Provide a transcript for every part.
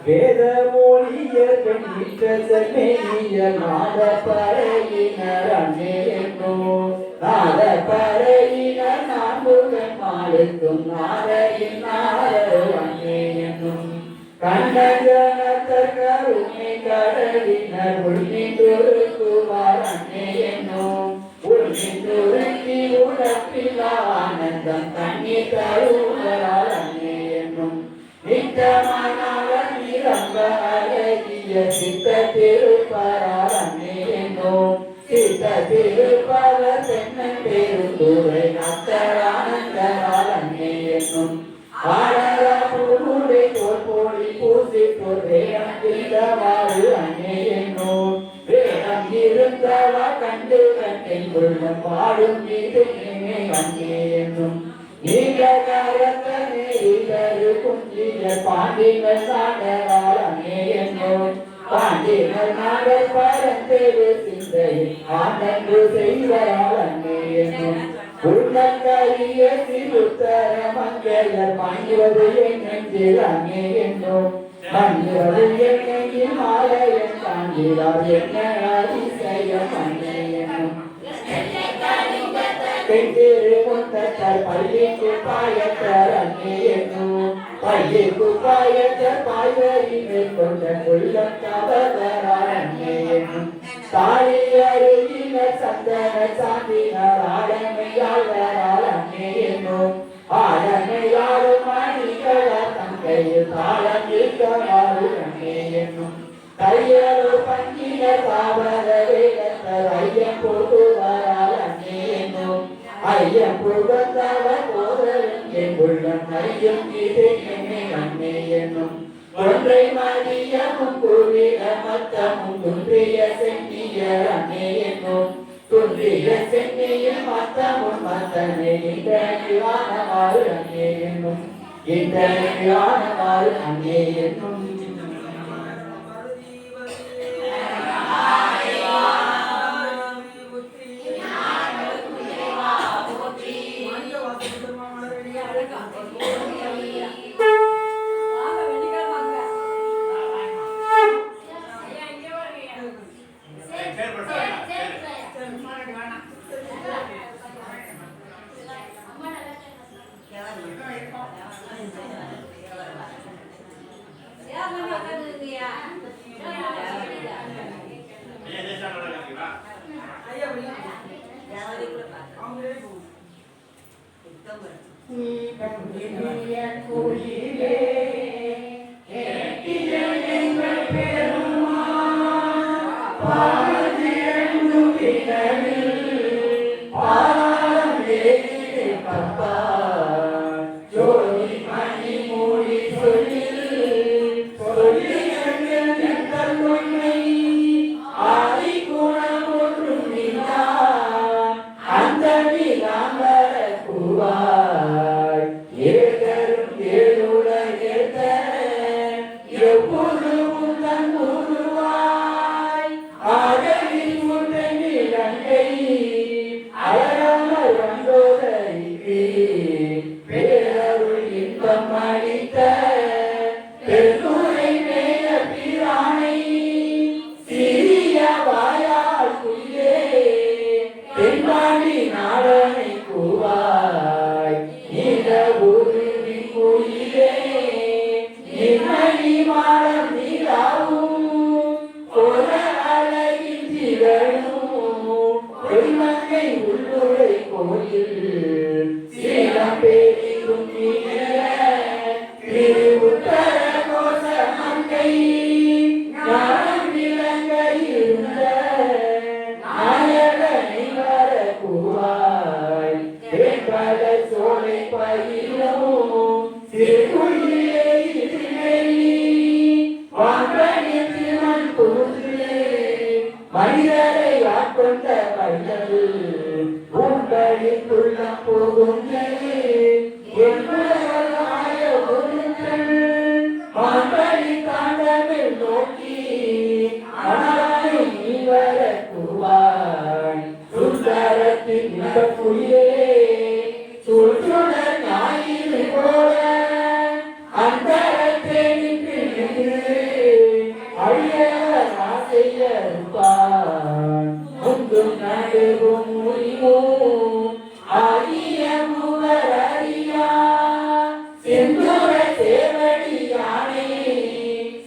வேத மொழியர் பெண்ணிய நாத பறையினர் அன்னேனோ நாத பறையினர் நான்முகன் மாலுக்கும் நாரையின் நாரோ அன்னேனும் கண்ணஜனத்தர் கருணை கடலினர் உள்நின்றுக்குவார் அன்னேனோ உள்நின்றுருக்கி உடப்பில் ஆனந்தம் தண்ணீர் தருவரால் அன்னேனும் நித்தமானவர் நிரம்ப அழகிய சித்த திருப்பரால் அன்னேனோ சித்த திருப்பவர் தென்னன் பெருந்துரை நத்தரானந்தரால் அன்னேனும் ஆடர புருடை தோற்போடி பூசி பொருளவாறு அன்னேனோ வேடம் இருந்தவா கண்டு கண்டின் உள்ளம் பாடும் மீது அன்னேனும் பாண்டிகள் நாடரால் அன்னேனோ பாண்டிகள் நாடர் பரந்தெரு சிந்தை ஆனந்து செய்வரால் அன்னேனோ உள்ளங்கரிய சிறுத்தர மங்கையர் மங்குவது என் நெஞ்சில் அன்னேனோ மங்குவது என் நெஞ்சில் மாலையன் காண்கிறார் என்ன அதிசயம் அன்னேனோ பெண்டிரு முத்தத்தால் பள்ளிக்கு பாயத்தர் அன்னேனோ பள்ளிக்கு பாயத்தர் பாய்வரிமை கொண்ட உள்ளம் கவலரால் அன்னேனோ தாலி அருகினர் சந்தன சாந்தினர் ஆடமையாளரால் அன்னேனோ ஆடமையாளும் அணிகளார் தங்கையில் தாளம் இருக்கவாறு அன்னேனோ கையலோ பங்கினர் தாவர வேடத்தர் ஐயம் போகுவரால் அன்னேனோ ஐயம் புகழ்ந்தவர் போதரும் என் உள்ளம் ஐயம் இதே அன்னேனும் ஒன்றை மதியமும் குவிர மத்தமும் துன்றிய சென்னிய அன்னேனும் துன்றிய சென்னியும் மத்தமும் மத்தனை இன்றையானவாறு அன்னேனும் இன்றையானவாறு அன்னேனும் மனிதரை ஆட்கொண்ட வல்லது உங்கள் உள்ளம் போகும் மாம்பழி காண்டமில் நோக்கி நீ வர கூவாய் சுந்தரத்தின் குயிலே சுற்றுடன் ஞாயிறு போல அந்தரத்தை அழியவர் ஆசையருப்பான் முந்தும் நடுவும் முடிவும் ஆகிய மூவர் அறியா செந்தூர சேவடியானே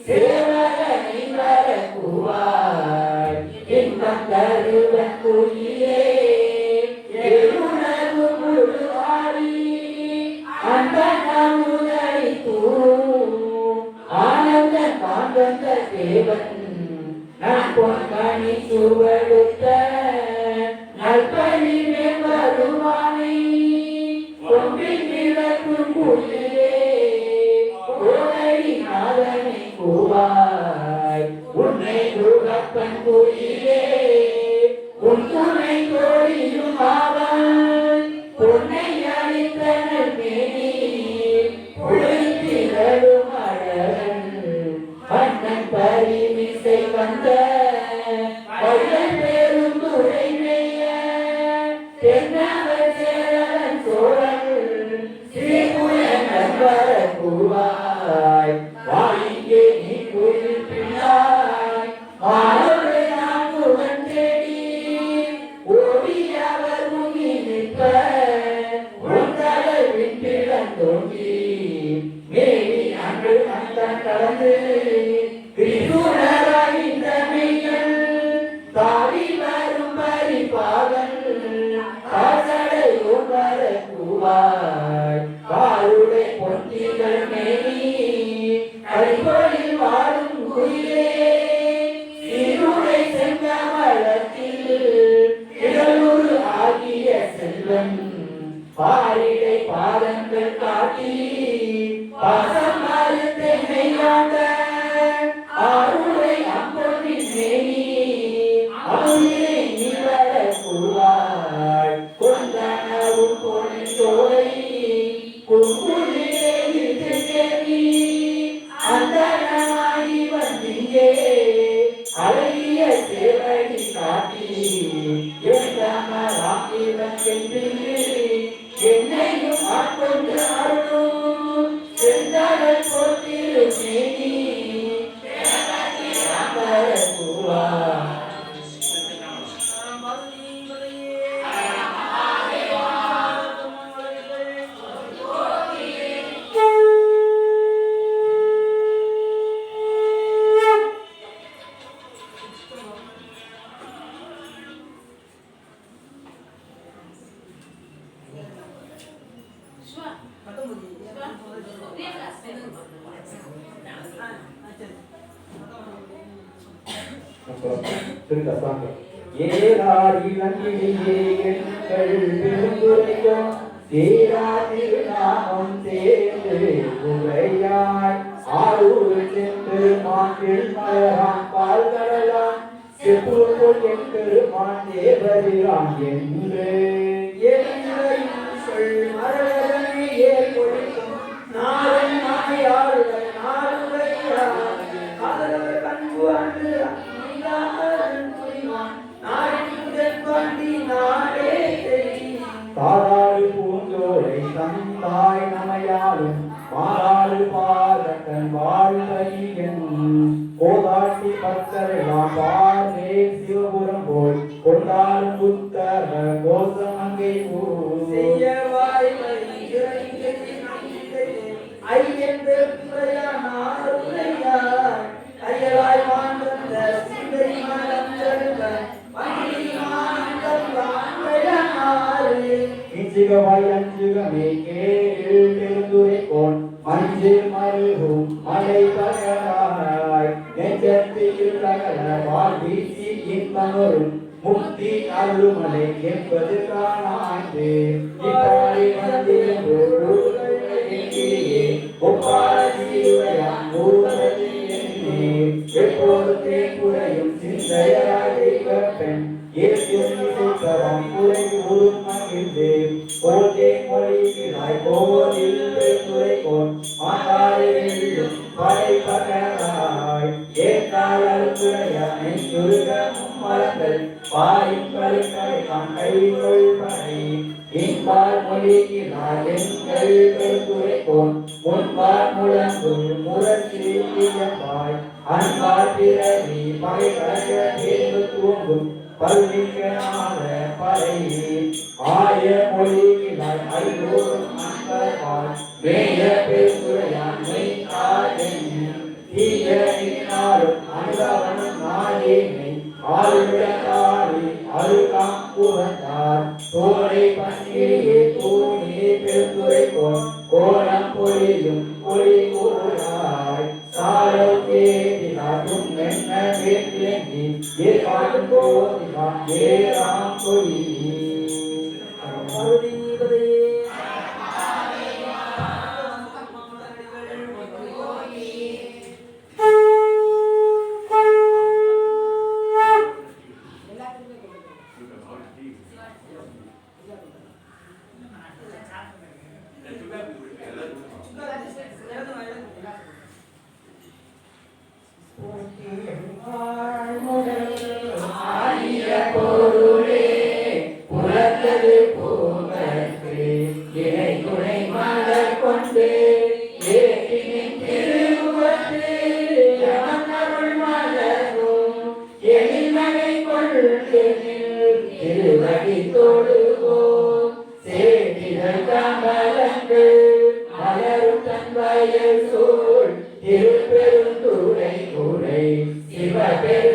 சேவகனை வர கூவாய் இன்பம் தருவன் குயிலே எழுணர்வு முழுவாரி அந்த நமுதலை தூரும் ஆனந்த காந்தந்த தேவன் நான் பொன்கணி சுவடுத்த நல்பணி மேல் வருவானை கொம்பின் விளக்கும் குயிலே கோடரி நாதனை கூவாய் உன்னை குருகப்பன் குயிலே உன் துணை தோழியும் அவன் பொன்னை அளித்தனர் மேனி உழைத்திரளும் அழகன் மன்னன் பரிமிசை வந்த வள்ளல் பெரும் துறை மேய தென்னவர் சேரன் சோழன் ஸ்ரீகுயன் வர கூவாய் வாயிங்கே நீ குயில் பின்னாய் மாலோடு நான் உடன் தேடி ஓடி அவர் முங்கி நிற்ப உந்தலை விட்டிடம் தோங்கி மேலி அன்று அந்தன் கலந்து திரிசூலராகின்ற மெய்யன் தாவி வரும் பரிபாகன் காசடை வர கூவாய் காருடை பொன்திகள் மேனி கரிகோளில் வாழும் குயிலே இருளை செங்கமலத்தில் இடலூர் ஆகிய செல்வன் பாரிடை பாதங்கள் காட்டி பாசம் மறுத்தை மெய்யாண்ட அருளை அம்பொன்னின் மேனி அருளை நீ வர கூவாய் கொண்டனவும் பொன்னின் சோலை குங்குளிலே இட்டுக்கேணி அந்தனாகி வந்திங்கே அழகிய சேவடி காட்டி எழுந்தமராக்கிவன் சென்று என்னையும் ஆட்கொண்டு அருளும் செந்தடல் போத்திரு மேனி வர கூவாய் ஏறார் இளங்கிலே எங்கள் பெருந்துரையும் சேரா திருநாமம் சேர்ந்து உரையாய் ஆரூர் சென்று மாற்றில் மலராம் பால் கடலாம் செப்புக்குள் என் பெருமான் தேவரிரான் என்று சொல் மரபனை ஏற்பொழிக்கும் நாளை நாயாளுடன் நாளுரையார் அதவர் பண்பு அன்று தாராறு பூஞ்சோலை தந்தாய் நமையாலும் மாறாறு பாதக்கன் வாழ்வன் கோதாட்டி பக்தரெல்லாம் பார்வே சிவபுரம் போய் கொண்டாடும் புத்தர கோசம் அங்கே செய்யவாய் ஐயன் அயலாய் வாழ்ந்த சிந்தை மனம் செல்வ இஞ்சிகவாய் அஞ்சுகமே கேள் பெருந்துரை கோன் மஞ்சில் மருகும் மலை பகராய் நெஞ்சத்தில் தகர வாழ் வீசி இன்பவரும் முக்தி அருள்மலை என்பது காணாய்ந்து இப்பாடி வந்திலும் ஒப்பார ஜீவயான் எப்போது தேங்குறையும் சிந்தையராய் பெண் ஏற்கும் இசைத்தரம் குறை உரும மகிழ்ந்து போதே மொழிகிறாய் போதில் துறை கொன் மாதாரில் படை பகராய் ஏற்றால் அழுத்துறையானை சுருகமும் மலங்கள் பாயும் கருக்களை தான் கைகொள் படை இன்பால் மொழிகிறாய் எங்கள் பெருந்துரை கொன் முன்பால் முழங்குள் முரசு இயப்பாய் அன்பால் பிறவி பகை கலக்க தேர்வு தூங்கும் பல்விக்கனான படை ஆய மொழிகிறாய் ஐயோரும் அன்பர்பால் மேய பெருந்துரையான் மெய்தாயின் தீய நின்னாலும் அனுபவனும் நாயேனை ஆளுடனாரி அருகாம் புகழ்ந்தார் தோழை பன்னியே தூணியே பெருந்துரை போல் கோலம் பொழியும் பொழி கூறாய் சாரோ கேதினாரும் என்ன வேண்டி ஏற்பாடும் போதினான் ஏறாம் பொழி Amen.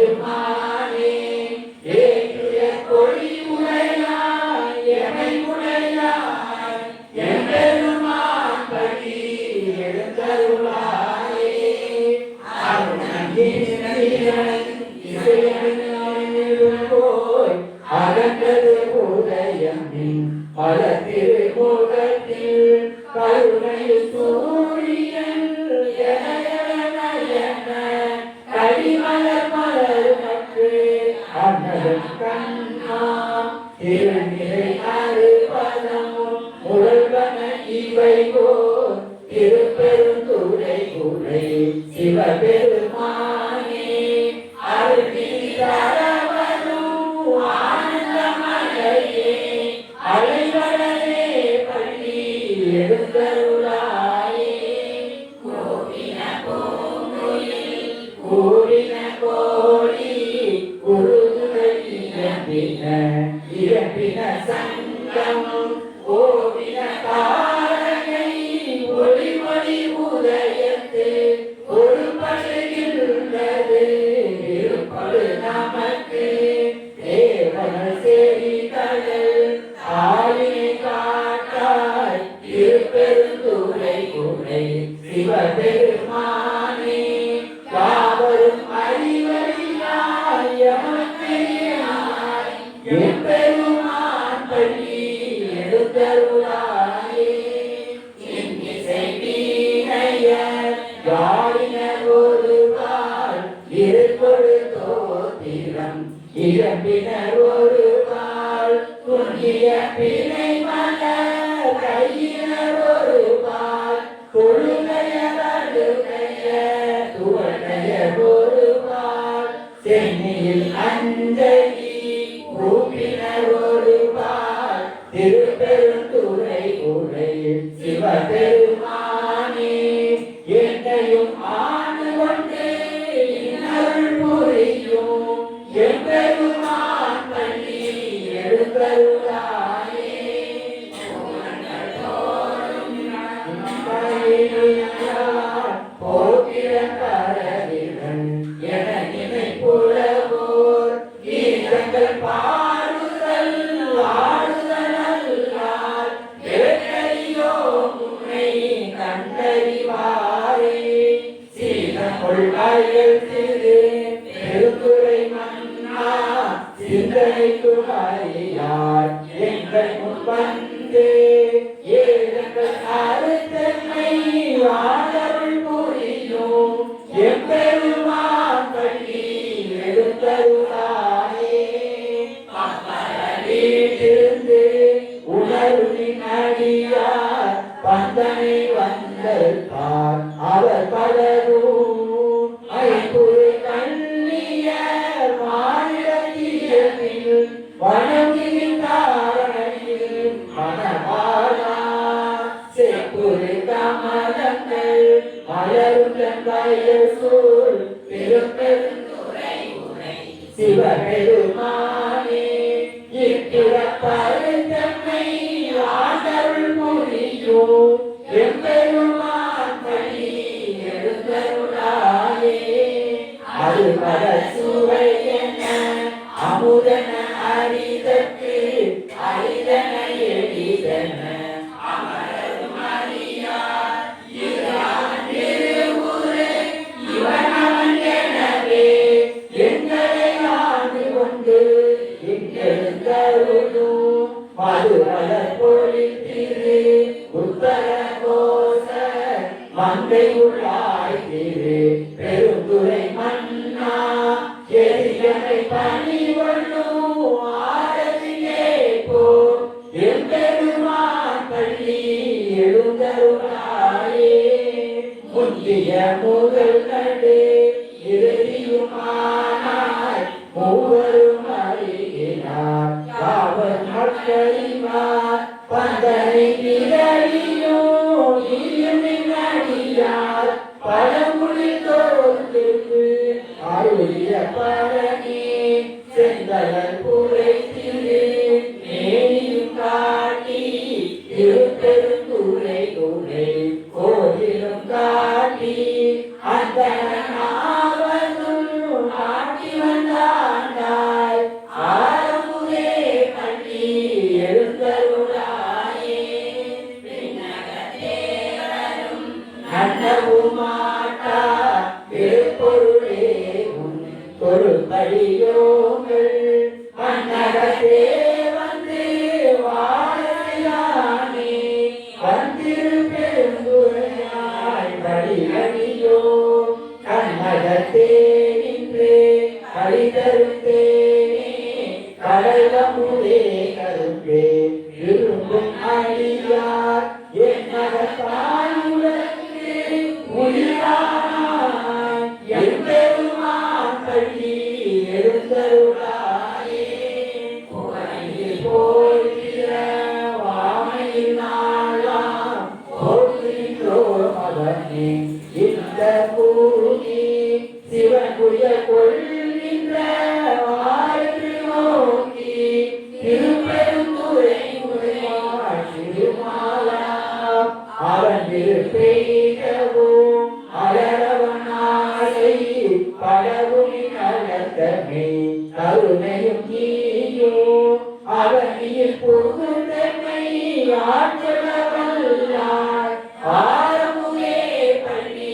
மாமலங்கள் மலரும் வயசூர் பெரும்பெருந்துறை சிவபெருமானே இப்பிறப்பருத்தன்மை ஆண்டருள் புரியும் எம்பெருமான் பள்ளி எழுந்தருளாயே அது பல சுவை என்ன அமுதன அரிதற்கு அரிதன எளிதன அமரரும் அறியார் திருவுரு இவனவன் எனவே எங்களை ஆண்டு கொண்டு இங்கெழுந்தருளும் மதுமலர் பொழில் திரு உத்தர கோச மங்கை உள்ளாய் திரு பெருந்துரை மன்னா எதிரை பணி கொள்ளும் ஆரதியே போ எம்பெருமான் பள்ளி எழுந்தருளாயே முந்திய முதல் நடு இறுதியுமானாய் மூவரும் அறிகிறார் காவல் மக்களிமார் பந்தனை நிழலியோ நீயும் பழமொழி தோன்றுக்கு அருளிய பழனி செந்தலர் புரைத்திரு மேனியும் காட்டி திருப்பெருந்துரை துறை கோயிலும் காட்டி அந்த நாவலும் ஆட்டி வந்தாண்டாய் ஆரமுதே பள்ளி எழுந்தருளாயே நன்னவுமாட்டா திருப்பொருளே உன் தொழுபடியோங்கள் மன்னகத்தே வந்து வாழையானே வந்திரு பெருந்துரையாய் வழியடியோ கண்ணகத்தே நின்று கழிதருத்தேனே கடலமுதே கரும்பே விரும்பும் அடியார் என் நகத்தான் உலகு உயிரானாய் எம்பெருமான் பள்ளி எழுந்தருளாயே புகழில் போகிற வாமையில் நாளாம் போகின்றோர் மகனே இந்த பூமி சிவனுடைய கொள்கின்ற வாழ்வு நோக்கி திருப்பெருந்துரை உரையாள் திருமாலா அவன் திருப்பெய்கவும் அலரவனாரை படகுமி நலத்தமே கருணையும் நீயோ அவனியில் புகுந்தமை ஆற்றவல்லாய் ஆரமுதே பள்ளி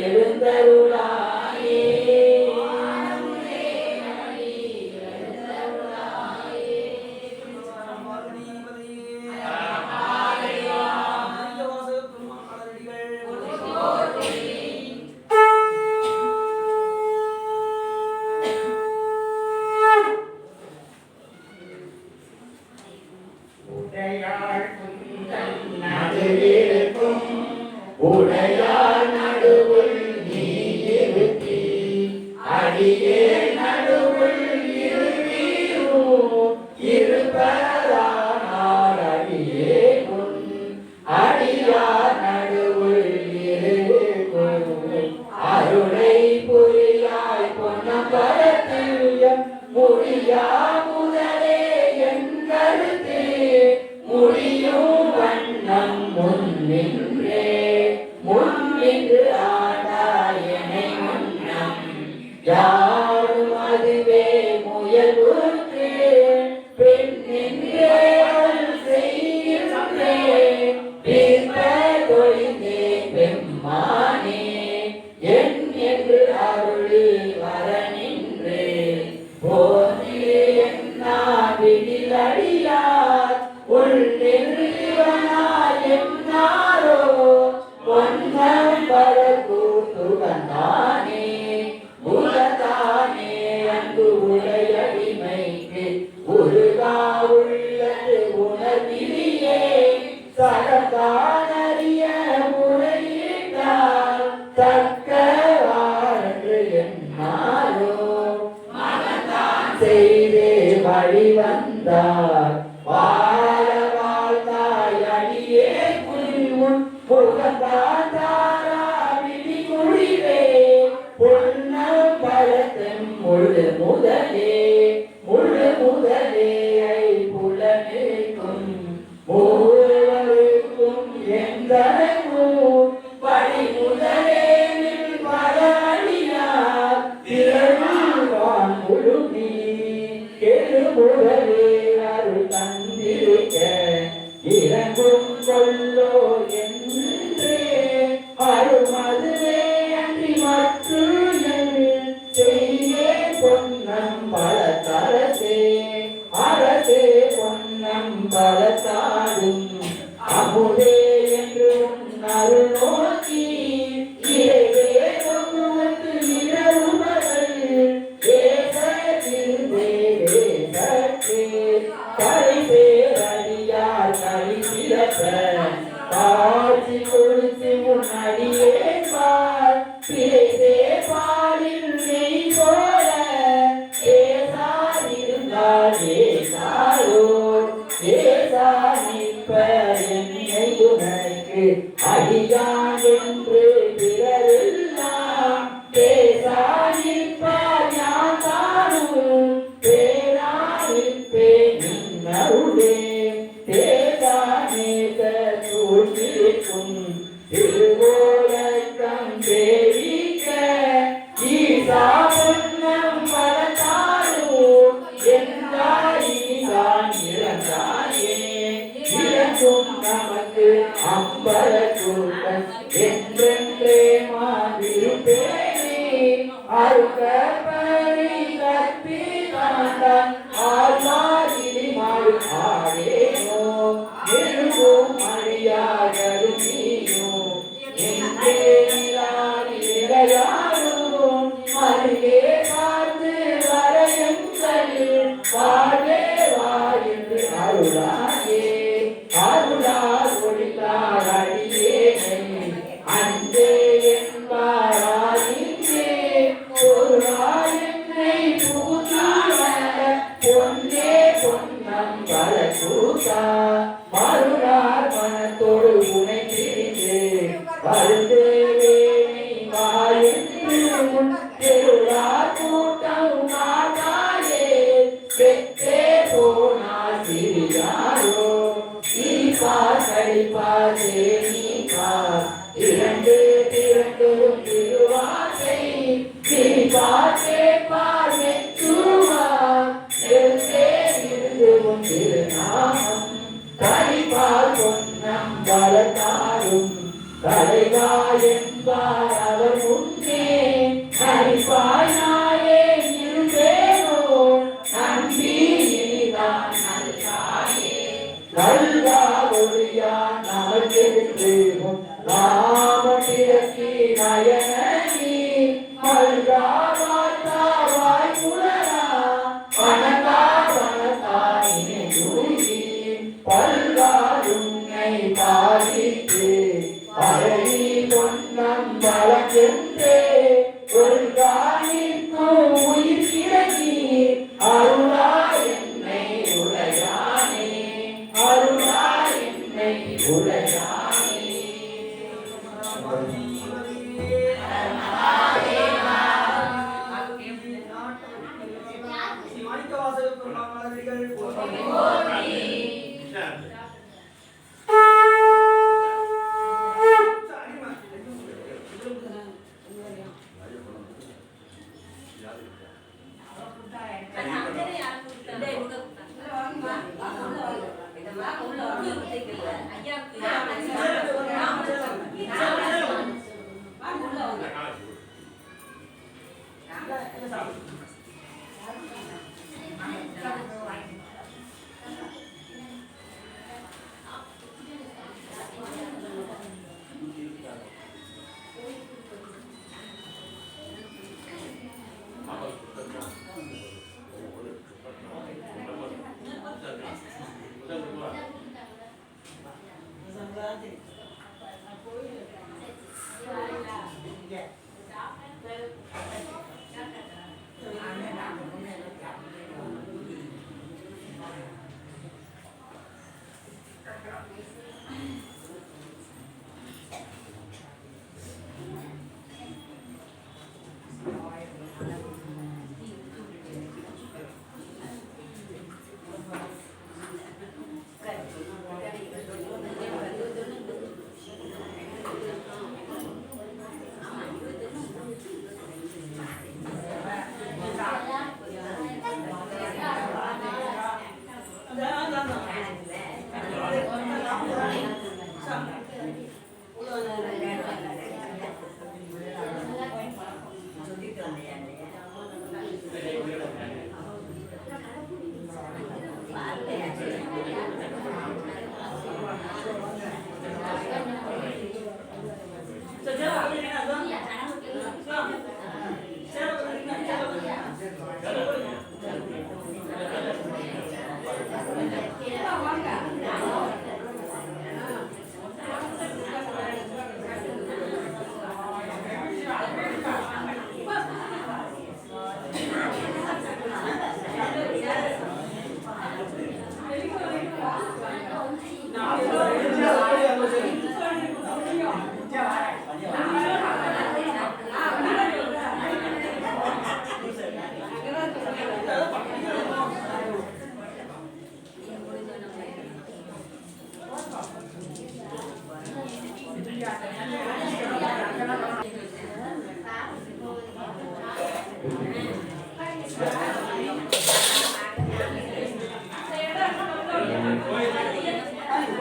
எழுந்தருளாயே உடையார் நடுவுள் நீ இருத்தி அடியே நடுவுள் இருப்பதானார் அடியே உன் அடியார் நடுவுள் இருக்கும் அருளை புரியாய் பொன்னம்பலத்தில் முடியா முதலே என் கருத்து முடியும் வண்ணம் முன்னின்றே முன்னின்று ஆடாயனை முன்னம் யாரும் அதுவே முயல்வுற்று பெண் நின்றே செய்கின்றே பிற்ப தொழிந்தே பெம்மானே என் என்று அருளி வர நின்று போதிலே என்ன விடில் அடியார் உள் நிறுவனாய் என்னாரோ பொன்னம் பரகூத்துகந்தானே உலதானே அன்பு உடையடிமைக்கு உருகா உள்ளது உணர்விலியே சகத்தானறிய முறையிட்டார் தக்கவாறு என்னாரோ மகதான் செய்தே வழி வந்தார் வாழ வாழ்ந்தாய் அடியே புரிவும் புகழ்ந்தார் இறங்கும் கொல்லோ என்று அருமதுவே அன்றி மற்றும் செய்யே பொன்னம் பலத்தரசே அரசே பொன்னம் பலத்தாடும் அமுதே என்று அருள் நோக்கி இறைவே வந்து இரவுமகள் ஏசத்திருந்தே சற்றே கரை பேரடியார் கை சிறப்ப காட்சி கொடுத்து முன்னடியே பார் பேசே பாலில் நெய் போல ஏசாதிருந்தால் ஏசாரோ ஏசா நிற்ப என்னை உனக்கு அடியான் என்று பிறரெல்லாம் பேசா நிற்பார் யான் தானும் பேரா நிற்பேன் நின்னருளே தேசா நேச சூழ்ந்திருக்கும் திருவோலக்கம் தேவிக்க ஈசா பொன்னம் பலத்தாரும் என்றாயிதான் இறந்தாயே இறக்கும் நமக்கு அம்பல கூட்டம் என்றென்றே மாதிருப்பேனே அருகப்பரி கற்பிதான் ஆழ்வாதிரி மாறு ஆடேனோ எழுவும் அழியாகரும் நீயோ என்றே நிலையாரும் அருகே பார்த்து வரையுங்களில் வாழ்வே வா என்று அருளாயே அருளார் ஒளித்தார் அடியேனை அன்பே என்பாராயின்றே பொருளாய் என்னை புகுத்தான பொன்னே பொன்னம் பல கூட்டா மருளார் மனத்தோடு உனை பிரிந்து வருந்தேனே வாயென்று திருளார் கூட்டம் காட்டாயே பெற்றே போனால் சிறியாரோ நீப்பார் கழிப்பார் நீப்பார் இரண்டு திரண்டும் திருவாசை நீப்பார் கேட்பார் மெச்சுவார் நெருந்தே இருந்தும் திருநாமம் கழிப்பார் பொன்னம் வளர்த்தாரும் தலைவா என்பார் அவர் முன்னே கழிப்பாய் நாயே இருந்தேனோ நம்பி இனிதான் நல்காயே கல்வா ஒளியா நமக்கெடுத்து ராமத்திரக்கி நயனி மல்கா வார்த்தா வாய் புலரா பணக்கா பணக்கா இனை தூக்கி பல்கா உன்னை பாதித்து அழகி பொன்னம் வளர்ந்தே ஒருகாணிக்கும் உயிர் கிழக்கி அருளா என்னை உடையானே அருளா என்னை உடையானே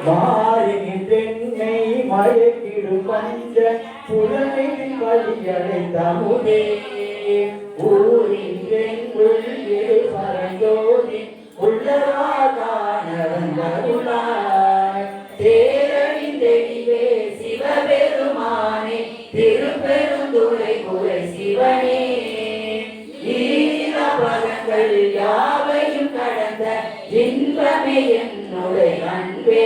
மாறின் தென்னை மயக்கிடும் பஞ்ச புலனின் வழியடை தமுதே ஊரின் தெங்குள் இரு பரஞ்சோதி உள்ளவா காணவந்தருளாய் தேரனின் தெளிவே சிவபெருமானே திருப்பெருந்துறை குறை சிவனே ஈர பதங்கள் யாவையும் கடந்த இன்பமே என்னுடைய அன்பே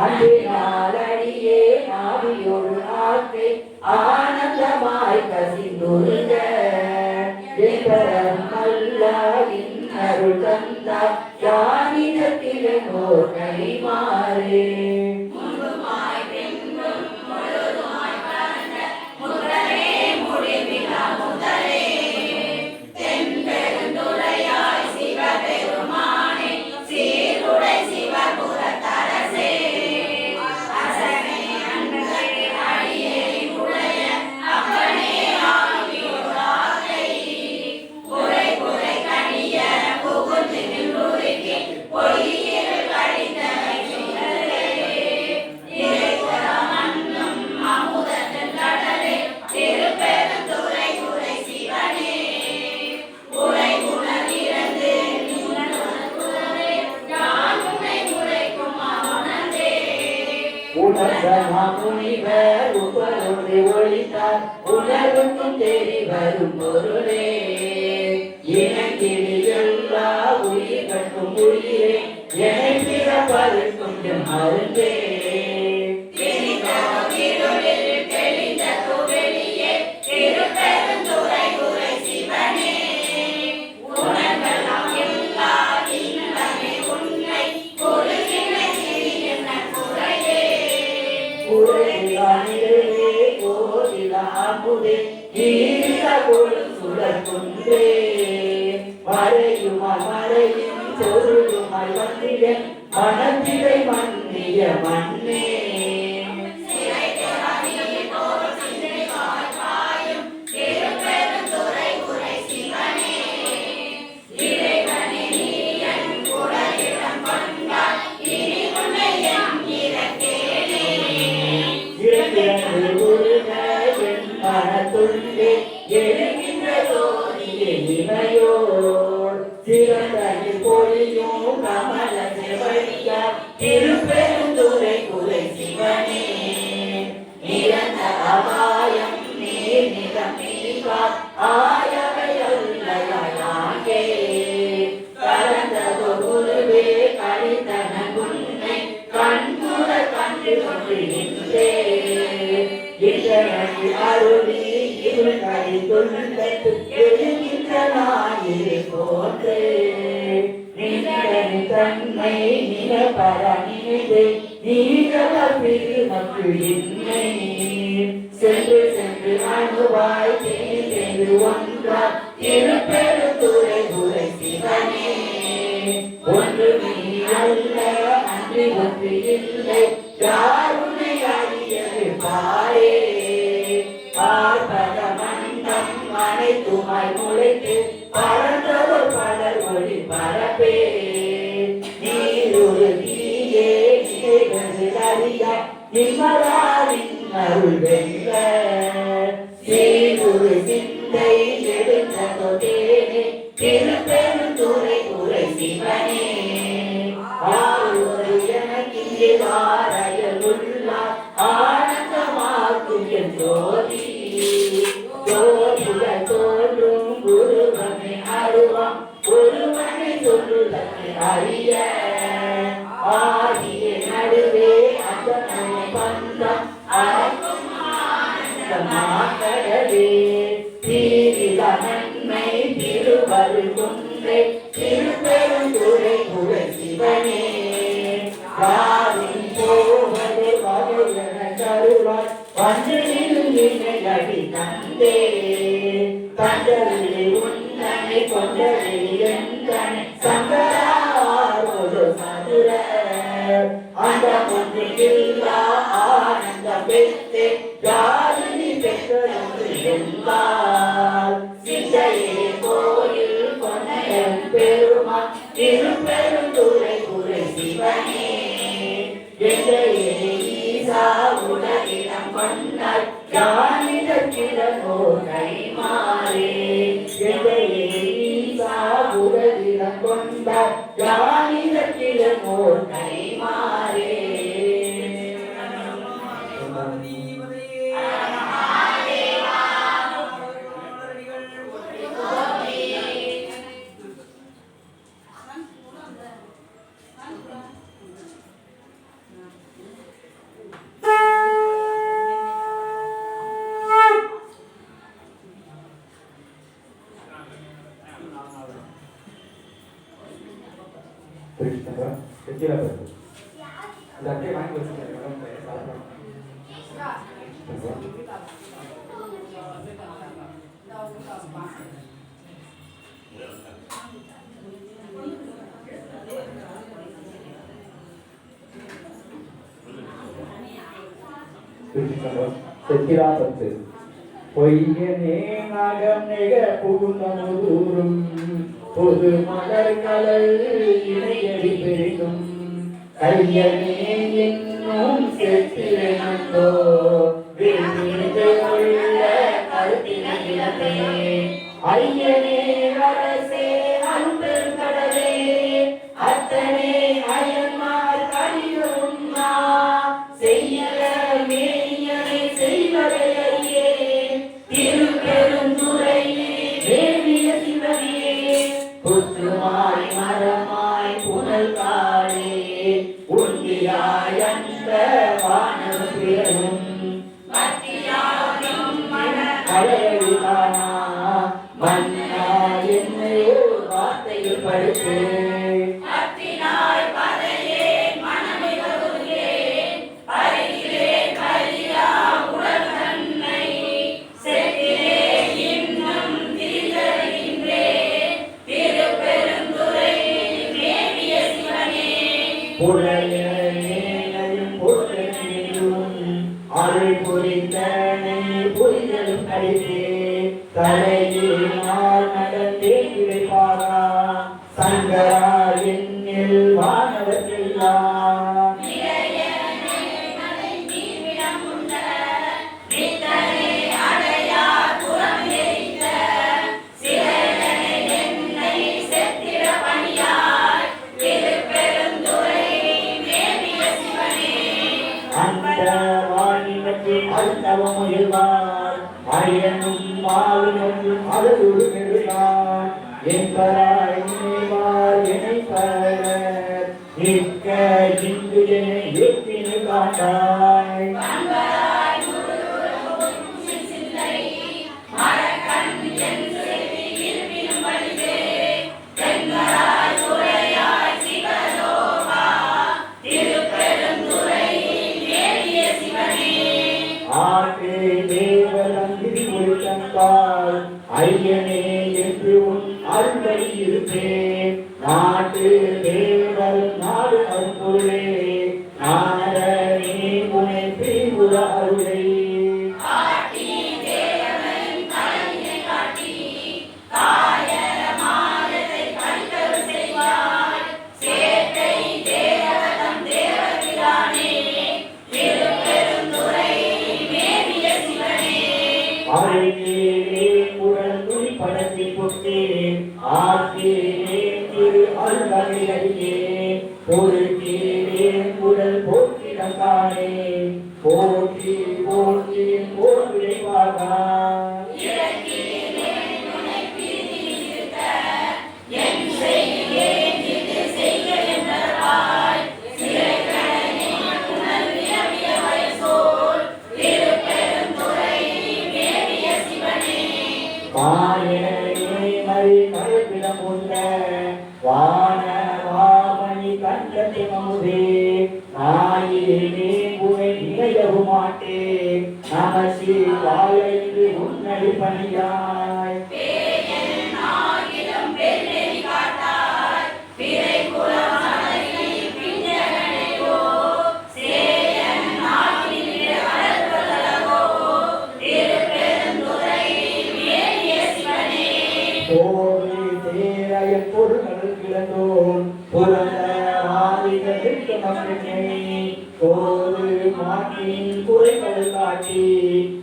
அன்பினால் அடியே ஆவியோடு ஆற்றை ஆனந்தமாய் கசிந்துருக அல்ல இன்னருள் தந்தார் யானிடத்திலே நோர் கைமாறே முனிவர் உப்பரோடு ஒழித்தார் உணர்வுக்கும் தெரி வரும் பொருளே இனக்கிளி எல்லா உயிர்கட்டும் உயிரே என்னை பிறப்பதற்கும் மருந்தே மறையும் பொருளுமாய் வந்திட மனத்திலை மன்னிய மண்ணே திருப்பெருந்துறை குறை சிவனே நிரந்த அபாயம் நீர் நிலம் நீங்கார் ஆயவை அல்லையாங்கே கலந்ததோ குருவே கழித்தன உன்னை கண்புற கண்டு கொள்கின்றே இதனை அருளி இவள் கழித்துள்ளது எழுகின்ற நாயிலே போன்றே தன்மை நிலப்பர நினைந்து நீரவர் பெருமக்கு என்னை சென்று சென்று அணுவாய் தேர்ந்து ஒன்றார் திருப்பெருந்துறை குறை சிவனே ஒன்று நீ அல்ல அன்றி ஒன்று இல்லை யாருனை அறியது பாரே பார்ப்பத மண்டம் அனைத்துமாய் முளைத்து பறந்தவர் பலர் ஒளி பரப்பே நிம்மராவின் அருள் வெல்ல சீருள் சிந்தை எழுந்ததோதேனே திருப்பெருந்துறை குறை சிவனே ஆறு எனக்கிங்கே வாரையல் உள்ளார் ஆனந்தமாக்கும் என் ஜோதி ஜோதிகள் தோன்றும் குருவனை அருவாம் ஒருவனை சொல்லுதற்கு அறிய ஆகிய நடுவே பந்தம் அறக்கும் ஆனந்தமாகவே தீவிர நன்மை திருவருள் குன்றை திருப்பெருந்துறை குறை சிவனே காரின் போவது வகையன கருவாய் வந்தனில் என்னை அடி தந்தே தந்தரிலே உன்னனை கொண்டரில் எந்தனை சங்கரா ஒரு சதுர அந்த ஒன்றுமில்லா ஆனந்தம் பெற்றே யாழினி பெற்றது என்பார். சிந்தையே கோயில் பொன்னையன் பெருமான் திருப்பெருந்துறை குறை சிவனே எந்தையே ஈசா உலகினம் கொண்டாய் யானிடத்திலோ கைமாறே எந்தையே ஈசா உலகினம் கொண்டாய் யானிடத்திலோ கைமாறே. செத்திராபத்து பொய்யனே நகம் நிக புகுந்தமுதூரும் பொது மலர்களை இணையடி பெரிதும் கையனே என்னும் செத்திரனோ உள்ள கருத்தினே ஐயனே அரசே அன்பெரும் கடலே அத்தனே அயன்மார் கரியும்மா செய்யல மேனியனை செய்வதை அறியே திருப்பெருந்துறையே தேவிய சிவனே புற்றுமாய் மரமாய் புனல் காடே உண்டியாய் அந்த வானம் பிறனும் அழகிலானா மன்னா என்னையோ வார்த்தையில் படுத்து அருள் புரிந்தனை புரிதலும் கழித்தே தலையினால் நடந்தே கிடைப்பாரா சங்கரா என்னில் வானவர்க்கெல்லாம் அரியனும் மாலும் அழகுரு பெருமான் என்பராய் நினைவார் நினைப்பவர் நிற்க இந்து என எத்தினு காட்டாய் ஐயனே என்று உன் அருள்வழி இருப்பேன் நாட்டு தேவர் நாடு அருள்பொருளே நானே உனை பிரிவுற அருளே உடல் போற்றிடம் காணே போற்றி போற்றி போற்றிவாகா வான வாமணி கண்டத்தை மமுதே நாயினே உனை நினையவும் மாட்டே நம சிவாய என்று உன்னடி பணியாய் போது மாட்டின் குறைகள் காட்டி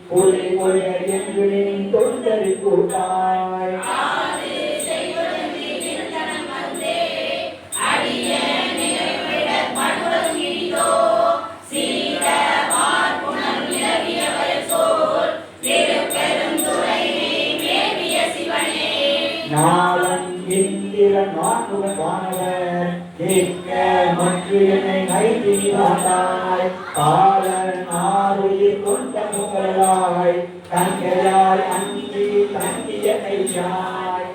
புலை கொள்கை என்று நின் தொண்டரை கூட்டாய் நாளன் இந்திரன் நான்முகன் வானவர் கேட்க மற்றினை நைதி வாட்டாய் காலன் ஆறுயிர் கொண்ட புகழாய் தங்கையாய் அஞ்சி தங்கிய கையாய்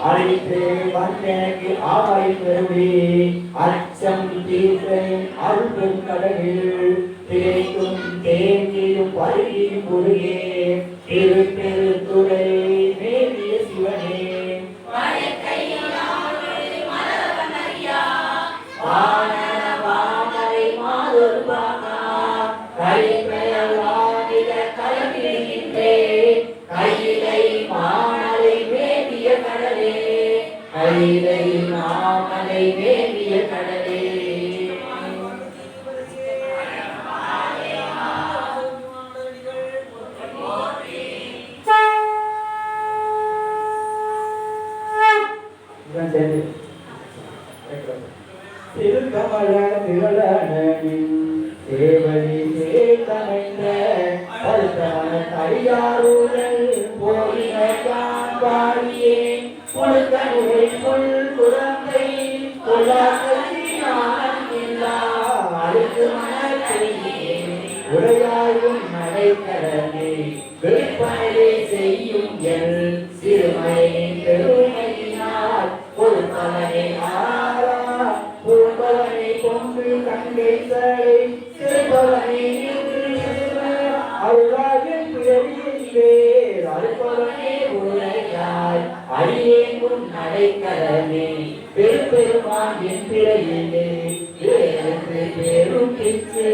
அழைத்து வந்தேக்கு ஆவாய் பெருவி அச்சம் தீர்த்தை அருளும் கடலில் திரைக்கும் தேங்கியும் பருகியும் முருகே திருப்பெருந்துறை மேவிய சிவனே வானவாமரை மாதொரு பாகா கைப்பெயர்வானிட கலந்திருக்கின்றே கையிலை மானலை மேவிய கடலே கையிலை மாமலை மேவிய கடலே திருக்கமல திரளனின் சேவடி சேதமைந்த பல்தமன கையாருடன் போயினான் பாடியேன் பொழுதனுரை பொல் குரங்கை கொல்லாக்கல்லினான் இல்லா அழுக்கு மனத்தையே உரையாயும் நடைக்கடனே விற்பனை செய்யும் எல் சிறுமையின் பெருமையினால் பொறுப்பவனை ஆரா பொறுப்பவனை கொண்டு கங்கை சடை சிறுபவனை அருளாகின் பிறவியிலே அறுப்பவனே உரையாய் அடியேங்கும் நடைக்கடனே பெருமான் என் பிறையிலே பெரும் பிச்சு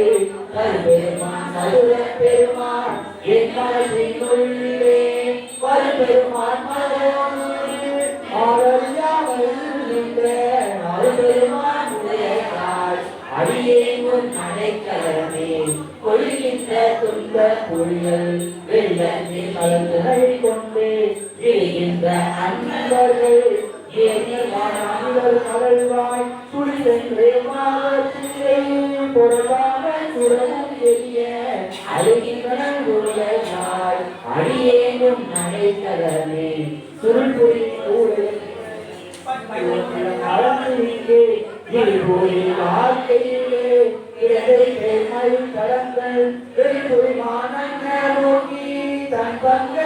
பெருமான் நடுவ பெருமான் என் மனதின் உள்ளே பெருமான் பெருமான் உடையாய் அடியேங்கும் நடைக்கடனே கொள்கின்ற துன்ப புயல் வெள்ளத்தில் கலந்துரை கொண்டு எழுகின்ற அன்பர்கள் கடல்வாய் துளிதென்றே மாவத்திலே பொருளாக சுரமும் எரிய அழுகின்றன உடையாய் அடியேங்கும் நடைக்கடனே சுருள்புரி ஊழல் நடந்து வாழ்க்கையிலே கடங்கள் பெருமானங்க நோக்கி தன் பங்க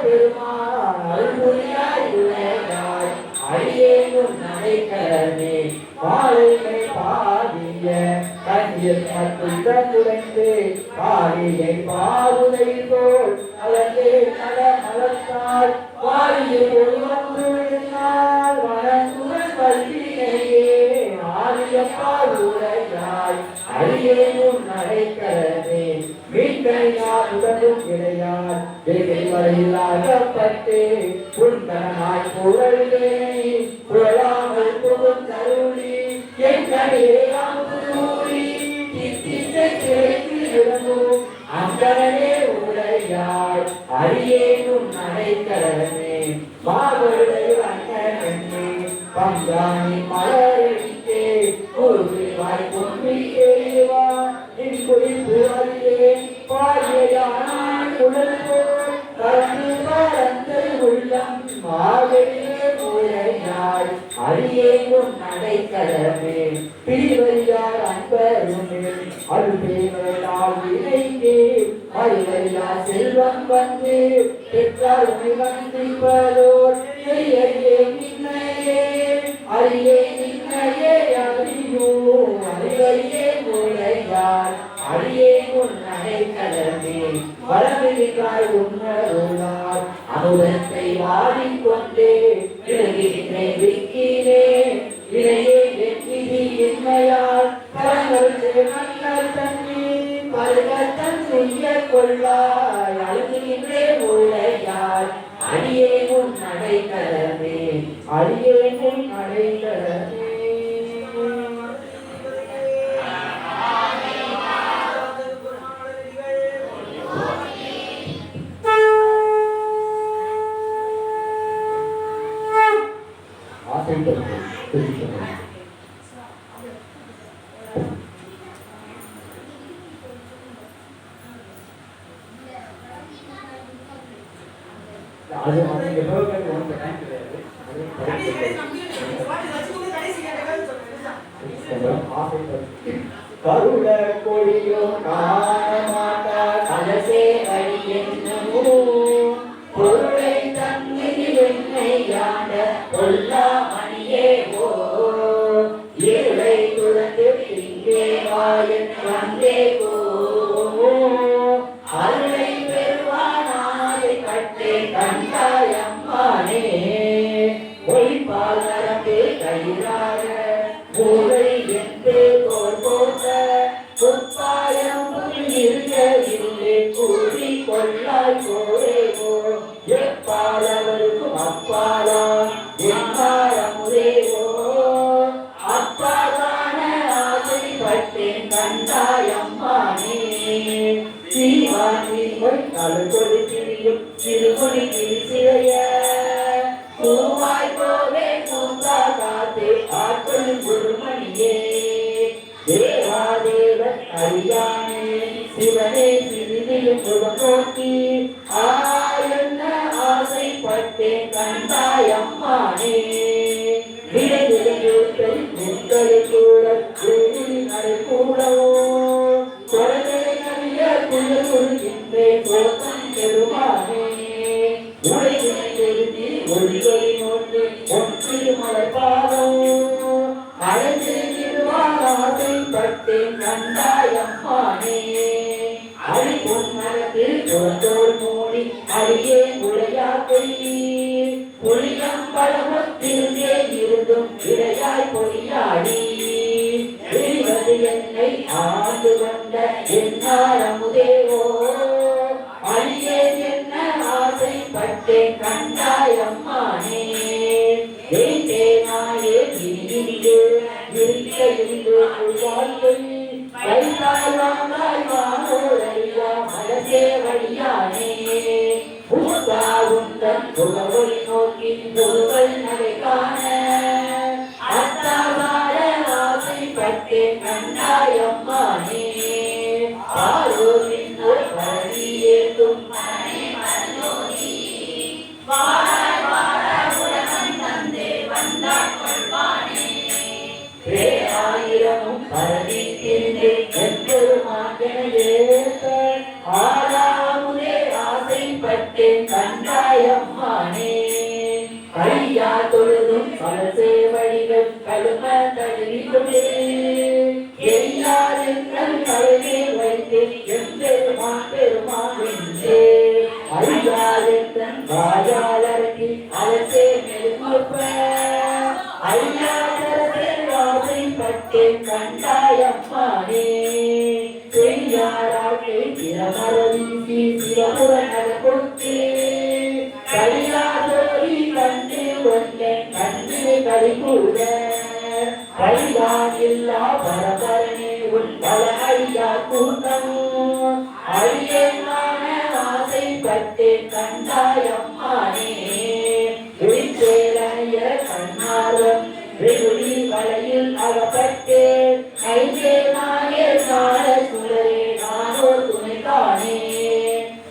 பெருமான் அருள்புரியாய் உரையாய் அடியேங்கும் நடைக்கடனே பாலைமை பாடிய கண்ணில் மற்றும் குறைந்து பாடியை பாவுதை போல் அலந்தே நல நலத்தால் வாரியில் ஒருவந்து விழுந்தால் வனங்குள் பல்வினையே ஆரியப்பா உரையாய் அடியேங்கும் நடைக்கடனே மீட்கையார் உடலும் கிடையார் வெகு வரையில் அகப்பட்டு புண்கனாய் புகழ்வே புகழாமல் புகுந்தருளி எங்களையே அமுதூரி தித்தித்தை கிடைத்து விளங்கும் அங்கனே உரையாய் அடியேங்கும் நடைக்கடனே மாவருடைய அண்ணனே பங்காணி மலரடித்தே குருவாய் பொன்னியேவா என் குறிப்பு அறியேன் பாடியான் குழல் போல் கலந்து பரந்து உள்ளம் மாவையே உரையாய் அடியேங்கும் நடைக்கடனே பிரிவறியார் அன்பருமே அருள்பேரால் இணைந்தே அறிவறியா செல்வம் வந்து பெற்றால் வந்திப்பதோர் செய்யே நின்னையே அறியே நின்னையே அறியோ அறிவறியே உரையார் அடியேங்கும் நடைக்கடனே வளர்கிறாய் உன்னருளார் அமுதத்தை வாடிக்கொண்டே விலகினே விக்கினே வினையே வெற்றி இன்மையால் கரங்கள் மன்னர் தண்ணி பருவத்தன் துய்ய கொள்ளாய் அழுகின்றே உழையாய் அடியே முன் நடைக்கலமே அடியே முன் நடைக்கலமே அது வந்து எவ்வளவு ஒன்று கிடையாது கருட கொடியோ காணமாட்டா கலசே அடி என்னமோ பொருளை தன்னில் என்னை யாண்ட கொல்லா மணியே ஓ ஏழை துறந்து இங்கே வாயன் வந்தே கோ அருளை பெறுவானாதை கட்டே கண்டாயம்மானே ஒளிப்பால் நரம்பே கயிறாக மூளை என்று தோல் போட்ட புத்தாயம் இருக்க இல்லை கூறி கொள்ளாய் கோரே கோ எப்பால் அவருக்கும் அப்பாலா என்னாரமுதே ஓ அப்பாலான ஆசைப்பட்டேன் கண்டாயம்மானே சீவான் கழுகொடி திரியும் சிறுகுடி சிறைய பூவாய் போவே பூந்தா காத்தே ஆட்களின் குருமணியே தேவாதேவன் அறியானே சிவனே சிறிதியும் சுகமூர்த்தி என்ன ஆசைப்பட்டேன் கண்டாயம்மானே விடைவிடையூட்டல் முன்களை கூட நடை கூடவோ தொடரை அறிய குழுகின்றே கோத்தம் பெருமானே உடைகளை எழுதி ஒளிகளை நோட்டு ஒன்று மலர்பாதம் அழைத்து ஆசைப்பட்டேன் கண்டாயம்மானே அடி பொன்னகத்தில் புறத்தோல் மூடி அடியே உடையா கொல்லி புளியம் பழமத்திலே இருந்தும் இடையாய் பொய்யாடி வெளிவது என்னை ஆண்டு கொண்ட என்னாரமுதேவோ அடியே என்ன ஆசைப்பட்டேன் கண்டாயம்மானே நாயே இனியிலே இருக்க இருந்து வாழ்க்கை கைதாய் வானோரையா மனசே வழியானே உந்தன் புகழொலி நோக்கி புகழ் நடை காண அத்தாவார ஆசைப்பட்டேன் கண்டாயம்மானே ஆரோரின் ஒரு பழனி ஏற்றும் ஆயிரமும் பரவி திரிந்து ஆறாமுதே ஆசைப்பட்டேன் கண்டாயம்மானே கையா தொழுதும் பல சேவடிகள் கழும தழுவிக்கொண்டே எல்லாரும் கழுவே வைத்து எம்பெருமான் பெருமான் என்றே ஐயாயிரத்தன் வாயாளருக்கு அலசே மெருமப்ப ஐயாயிரத்தை ஆசைப்பட்டேன் கண்டாயம்மானே பெரியாராக்கை சிரமரவீசி சிரமுற நடக்கொடுத்தே கையாதோரி கண்டு கொண்டேன் கண்டு கழிகூட கையாகில்லா பரபரனே உன் பல ஐயா கூட்டம் ஐயனான ஆசைப்பட்டேன் கண்டாயம்மானே உயிர்ச்சேலைய கண்ணாரம் வெகுளி வலையில் அகப்பட்டேன் கைதே நாயே நாட சுடரே நானோ துணை காணே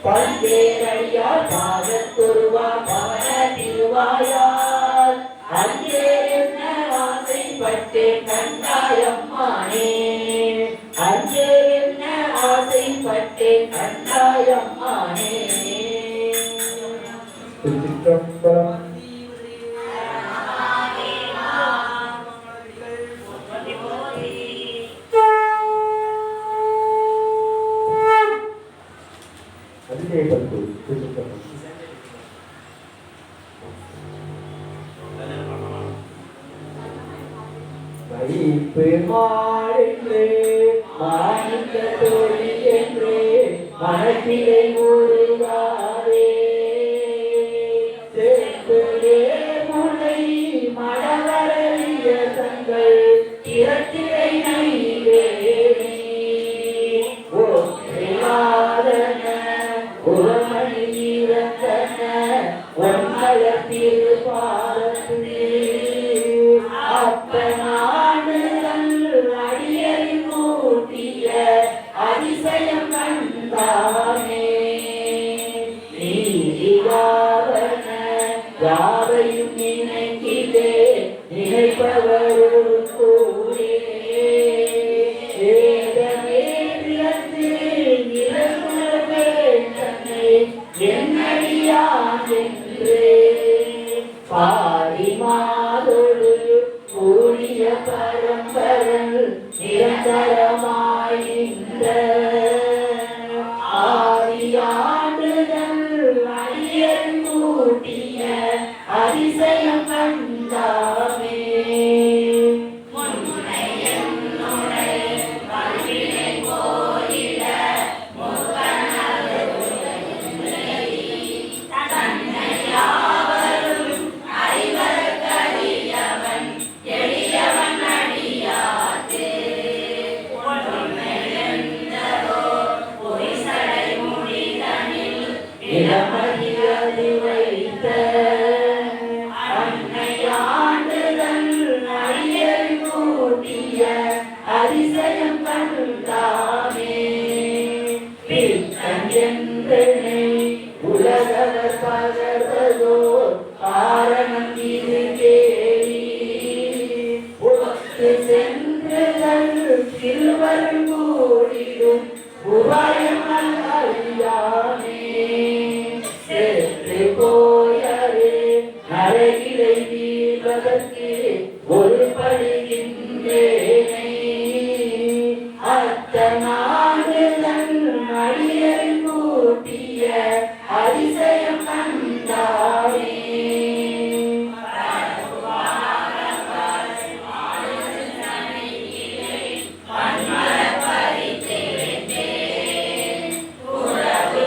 பல்வேறடியா பாதத்தொருவா பவன திருவாயால் அங்கே என்ன ஆசைப்பட்டேன் கண்டாயம்மானே அங்கே என்ன ஆசைப்பட்டேன் கண்டாயம்மானே பெருமாளே மாணிக்க தோழி என்று மனத்திலே உருவாரே செப்பலே முனை மடவரலிய தங்கள் இரட்டிலை நைவேணி ஓராதன உரமணி வீரத்தன ஒன்மல திருப்பாரத்திலே அப்பனாடுதல் அடியறி கூட்டிய அதிசயம் கண்டானே நீதியாவன யாவையும் நினைக்கிலே நினைப்பவரோடு கூடே வேதமேற்றியது நிலவுலவே தன்னை என்னடியான் என்றே பாடி மாதொடு கூடிய பரம்பரல் நிரந்தரமாய் நின்ற ஆதியாண்டுகள் அடியன் கூட்டிய அதிசயம் கண்டாமே இளமதியது வைத்த அன்னையாண்டுகள் அடியல் கூட்டிய அதிசயம் கண்டாமே பித்தன் என்றனை உலகவர் பகர்வதோ காரணம் இது கேலி உலகு சென்றுகள் சிறுவர் கூடிடும் உபாயம் அறியாமே சென்று போயரே நரகிலை வீழ்வதற்கு ஒரு படுகின்றேனை அத்தனாடுதல் அடியல் கூட்டிய அதிசயம் கண்டாமே உறவு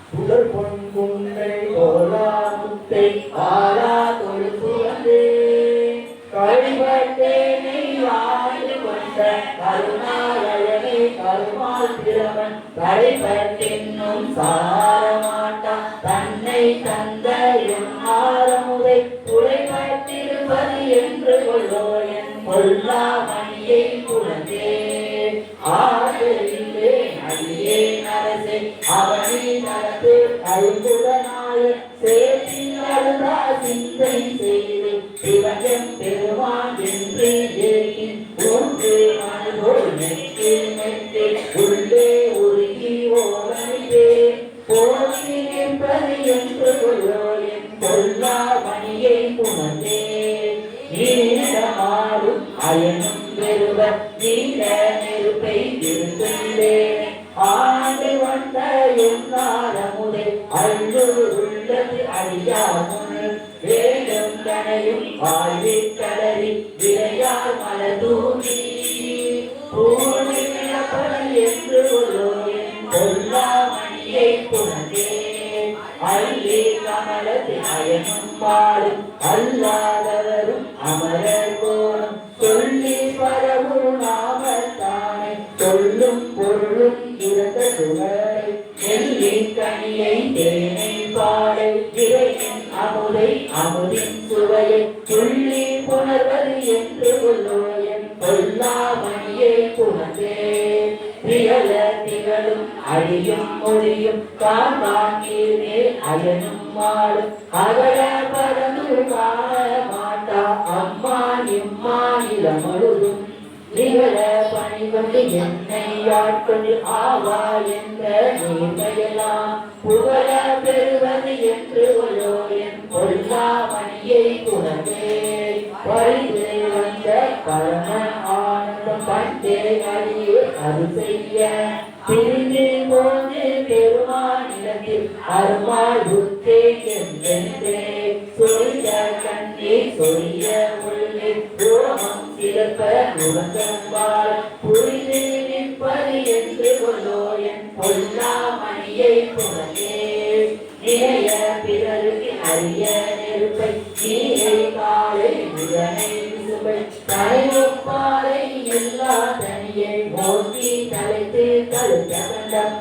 புதர் பொன் குன்றை போலா முத்தை ஆரா தொழுப்பு வந்து கழிவட்டேனை ஆண்டு கொண்ட கருணாலயனை கருமால் பிரமன் கழிவட்டின்னும் சாரமாட்டா தன்னை தந்த என் ஆரமுதை உழைப்பட்டிருப்பது என்று கொள்ளோ என் கொல்லா மணியை குழந்தே ஆதரிலே அடியே நரசே அவனி நடத்து அழுகுடனாய சேற்றில் அழுதா சிந்தை செய்து சிவன் பெருமான் என்று ஏகி ஒன்று மனதோடு நெற்றில் நெற்றில் உள்ளே உருகி ஓரணிவே போற்றி நிற்பது என்று கொள்ளோ என் கொல்லா மணியை புணர்ந்தே நீண்டமாடும் அயனும் பெறுவர் நீண்ட நெருப்பை இருந்துள்ளே ஆண்டு வந்த என்னாரமுதை அள்ளு உள்ளது அழியாமல் வேலும் கனையும் வாழ்வில் கடறி விளையார் மலதூவி பூமி விளப்பல் என்று கொள்ளோ என் கொல்லா மணியை புணர்ந்தே அள்ளி கமலத்து அயனும் பாடும் அல்லாதவரும் அமரர் கோணம் சொல்லி பரவும் நாமத்தானே சொல்லும் பொருளும் இறந்த சுகரை நெல்லி கனியை தேனை பாடை இறையின் அமுதை அமுதின் சுவையை சொல்லி புணர்வது என்று கொள்ளோ என் கொல்லா மணியை புணர்ந்தே திகழ திகழும் அழியும் மொழியும் காண்பாங்கீரே அயனும் மாடும் அகல பரந்து காண மாட்டா அம்மா நிம்மா நிலமழுதும் நிகழ பணி கொண்டு என்னை ஆட்கொண்டு ஆவா என்ற நீர்மையெல்லாம் புகழ பெறுவது என்று கொள்ளோ என் கொல்லா மணியை புணர்ந்தே பரிந்து வந்த பரம ஆனந்தம் பண்டே அழியே அது செய்ய பிரிந்து போது பெருமானிடத்தில் அருமாள் புத்தே என்றே சொல்ல கண்ணே சொல்ல உள்ளே ரோமம் சிறப்ப உறக்கம்பால் புரிந்து நிற்பது என்று கொள்ளோ என் கொல்லா மணியை புகழே நிறைய பிறருக்கு அறிய நெருப்பை நீரை காலை விதனை விசுபை தலைவப்பாலை எல்லா தனியை மோட்டி தலைத்து கழுத்த கண்டம்